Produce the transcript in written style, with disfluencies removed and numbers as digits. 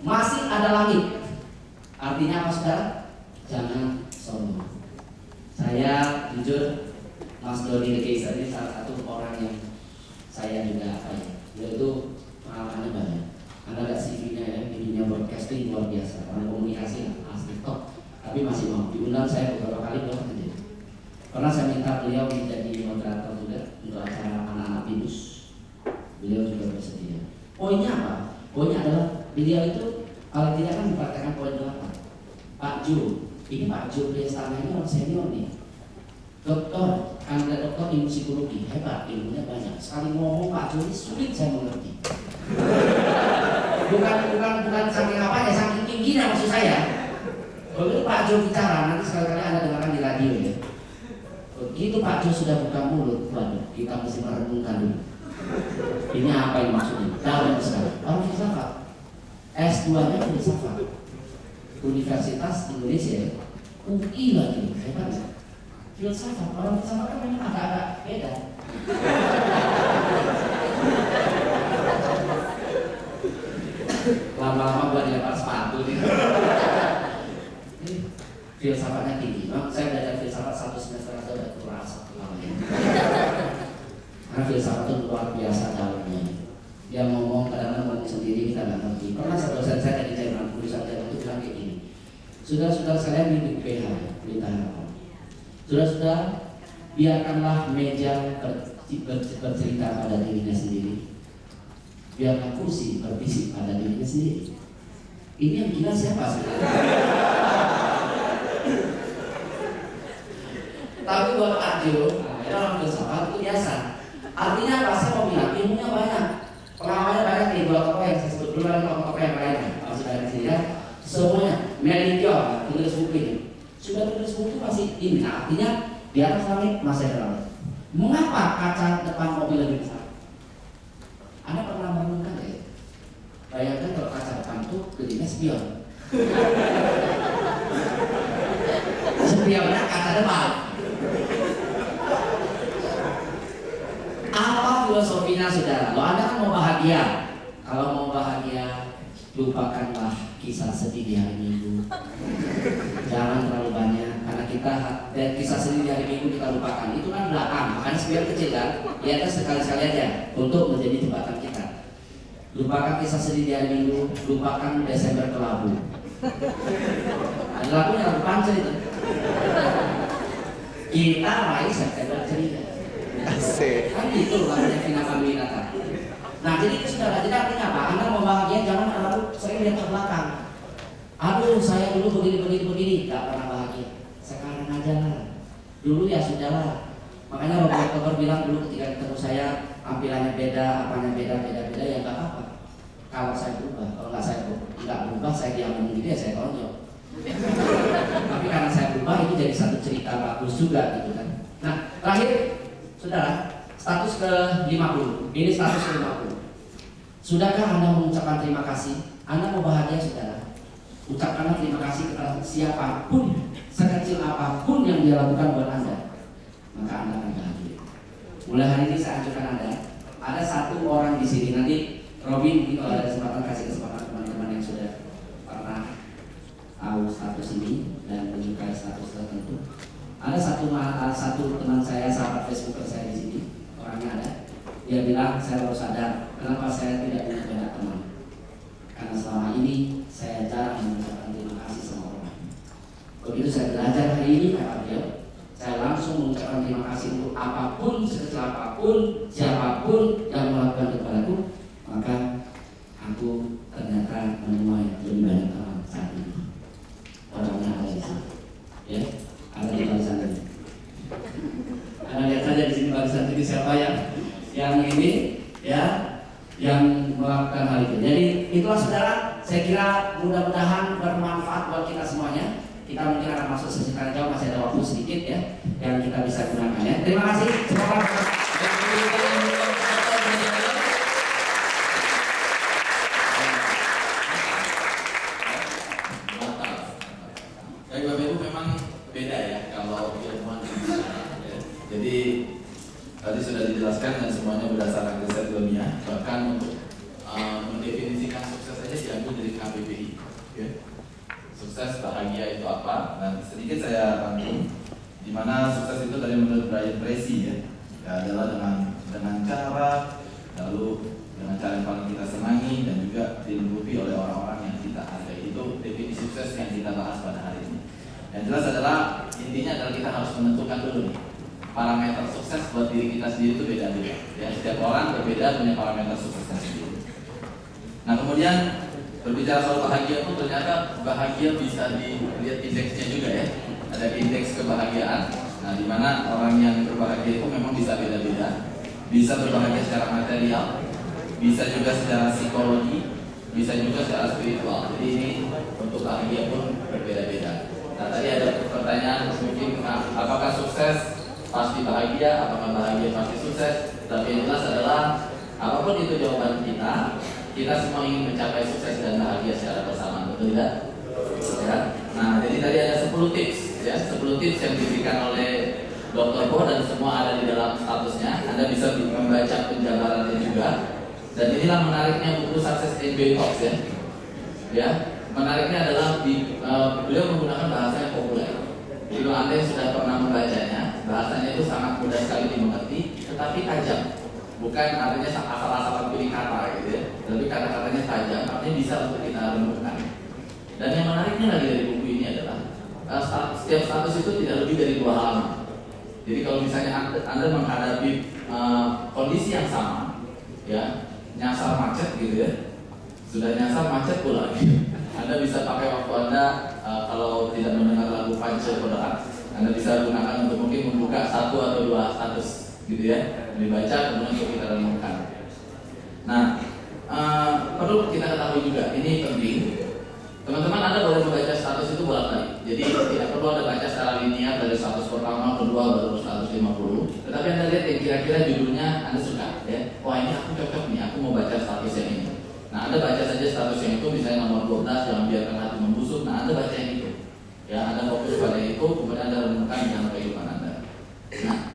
masih ada langit. Artinya apa saudara? Jangan sombong. Saya jujur, Mas Doni Dekesa ini salah satu orang yang saya juga yaitu pengalamannya banyak. Anda lihat CV-nya ya, di dunia broadcasting luar biasa, orang komunikasi asli top. Tapi masih mau diundang saya beberapa kali belum kerja. Pernah saya minta beliau menjadi moderator juga untuk acara anak-anak pinus. Beliau juga bersedia. Poinnya apa? Poinnya adalah beliau itu kalau tidak kan dipraktekkan poin 8. Pak Jo, ini Pak Jo Prestana ini orang senior nih. Doktor, kandidat doktor ilmu psikologi, hebat, ilmunya banyak. Sekali ngomong Pak Jo ini sulit saya mengerti. bukan saking apanya, saking tingginya maksud saya. Begitu Pak Jo bicara, nanti sekali-kali Anda dengarkan di radio ya. Begitu Pak Jo sudah buka mulut, waduh, kita mesti merenungkan dulu. Ini apa yang maksudnya? Dalam sekali. Orang filsafat, S2-nya filsafat, Universitas Indonesia, UI lagi, hebat ya. Filsafat, orang filsafat kan memang agak-agak beda. Lama-lama gua dilempar sepatu nih. Filsafatnya tinggi. Saya belajar filsafat 1 semester aja udah terasa lamanya. Karena filsafat itu luar biasa dalamnya. Dia ngomong kadang-kadang ngomong sendiri kita nggak ngerti. Pernah satu dosen saya dari Jerman, tulisan Jerman itu bilang kayak gini. Saudara-saudara sekalian di PH, berita harapan. Saudara-saudara, biarkanlah meja bercerita pada dirinya sendiri. Biarlah kursi berbisik pada dirinya sendiri. Ini yang gila siapa sebenarnya? Tapi buat Pak Jo, orang filsafat itu biasa. Artinya apa? Saya mau bilang ilmunya banyak, pengalamannya banyak nih. Dua tokoh yang saya sebut dulu dan tokoh yang lainnya. Kalau sudah di sini ya, semuanya Melchior tulis buku ini. Sudah tulis buku pasti ini. Nah, artinya di atas langit masih ada langit. Mengapa kaca depan mobil lebih besar? Anda pernah merenungkan ya? Bayangkan kalau kaca depan itu gedenya spion. Spionnya kaca depan. Apa filosofinya saudara? Lo Anda kan mau bahagia. Kalau mau bahagia, lupakanlah kisah sedih di hari Minggu. Jangan terlalu banyak, karena kita dan kisah sedih di hari Minggu kita lupakan. Itu kan belakang, makanya spion kecil kan. Ya kan sekali-sekali aja untuk menjadi jembatan kita. Lupakan kisah sedih di hari Minggu, lupakan Desember kelabu. Ada lagunya, lagu Pancel itu. Kita raih September ceria. Asik. Kan gitu lagunya Vina Panduwinata. Nah jadi itu sudah, jadi artinya apa? Anda mau bahagia jangan terlalu sering lihat ke belakang. Aduh saya dulu begini, gak pernah bahagia. Sekarang aja lah. Dulu ya sudahlah. Makanya Robert Kober bilang dulu ketika ketemu saya tampilannya beda, apanya beda ya nggak apa-apa. Kalau saya berubah, kalau nggak berubah saya diam gitu ya saya tonjok. Tapi karena saya berubah itu jadi satu cerita bagus juga gitu kan. Nah terakhir saudara, status ke-50. Ini status ke-50. Sudahkah Anda mengucapkan terima kasih? Anda mau bahagia saudara? Ucapkanlah terima kasih kepada siapapun, sekecil apapun yang dia lakukan buat Anda. Maka Anda akan bahagia. Mulai hari ini saya ajukan Anda, ada satu orang di sini. Nanti Robin mungkin kalau ada kesempatan kasih kesempatan teman-teman yang sudah pernah tahu status ini dan menyukai status tertentu. Ada satu teman saya, sahabat Facebooker saya di sini, orangnya ada. Dia bilang saya baru sadar kenapa saya tidak punya banyak teman. Karena selama ini saya jarang mengucapkan terima kasih sama orang. Begitu saya belajar hari ini kata beliau, saya langsung mengucapkan terima kasih untuk apapun, sekecil apapun, siapapun yang melakukan kepadaku. Maka aku ternyata menemukan lebih banyak teman saat ini. Orangnya ada di sini, ya, ada di barisan ini. Anda lihat saja di sini barisan ini siapa yang ini, ya, yang melakukan hal itu. Jadi itulah saudara. Saya kira mudah-mudahan bermanfaat buat kita semuanya. Kita mungkin akan masuk sesi tanya jawab, masih ada waktu sedikit ya yang kita bisa gunakan ya. Terima kasih. Semoga Baik Bapak Ibu, memang beda ya kalau ilmuwan ya. Jadi tadi sudah dijelaskan dan semuanya berdasarkan riset ilmiah. Bahkan untuk mendefinisikan sukses saja diambil dari kata PPI. Oke. Sukses bahagia itu apa? Dan sedikit saya bantu. Di mana sukses itu dari menurut Brian Tracy ya adalah dengan cara, lalu dengan cara yang paling kita senangi dan juga dilengkapi oleh orang-orang yang kita hargai. Itu definisi sukses yang kita bahas pada hari ini. Yang jelas adalah intinya adalah kita harus menentukan dulu nih parameter sukses buat diri kita sendiri itu beda-beda. Ya, setiap orang berbeda punya parameter suksesnya sendiri. Nah kemudian berbicara soal bahagia pun ternyata bahagia bisa dilihat indeksnya juga ya. Ada indeks kebahagiaan. Nah di mana orang yang berbahagia itu memang bisa beda-beda. Bisa berbahagia secara material, bisa juga secara psikologi, bisa juga secara spiritual. Jadi ini untuk bahagia pun berbeda-beda. Nah tadi ada pertanyaan mungkin apakah sukses pasti bahagia, apakah bahagia pasti sukses? Tapi yang jelas adalah apapun itu jawaban kita semua ingin mencapai sukses dan bahagia secara bersamaan, betul tidak? Ya. Nah jadi tadi ada 10 tips ya, 10 tips yang diberikan oleh Dr. Bo dan semua ada di dalam statusnya. Anda bisa membaca penjabarannya juga. Dan inilah menariknya buku Success MBA Talks ya. Ya, menariknya adalah beliau menggunakan bahasa yang populer. Jadi kalau Anda yang sudah pernah membacanya, bahasanya itu sangat mudah sekali dimengerti, tetapi tajam. Bukan artinya asal-asalan pilih kata gitu ya. Tapi kata-katanya tajam, artinya bisa untuk kita renungkan. Dan yang menariknya lagi dari buku ini adalah setiap status itu tidak lebih dari 2 halaman. Jadi kalau misalnya Anda menghadapi kondisi yang sama, ya nyasar macet gitu ya, sudah nyasar macet pula, Anda bisa pakai waktu Anda kalau tidak mendengar lagu Panca Kodaan, Anda bisa gunakan untuk mungkin membuka 1 atau 2 status, gitu ya, dibaca kemudian untuk kita renungkan. Nah, perlu kita ketahui juga, ini penting. Teman-teman, Anda boleh membaca status itu bolak-balik. Jadi tidak perlu Anda baca secara linear dari status pertama, kedua, baru status 50. Tetapi Anda lihat yang kira-kira judulnya Anda suka ya. Wah ini aku cocok nih, aku mau baca status yang ini. Nah Anda baca saja status yang itu, misalnya nomor 12, jangan biarkan hati membusuk. Nah Anda baca yang itu. Ya Anda fokus pada itu, kemudian Anda renungkan dengan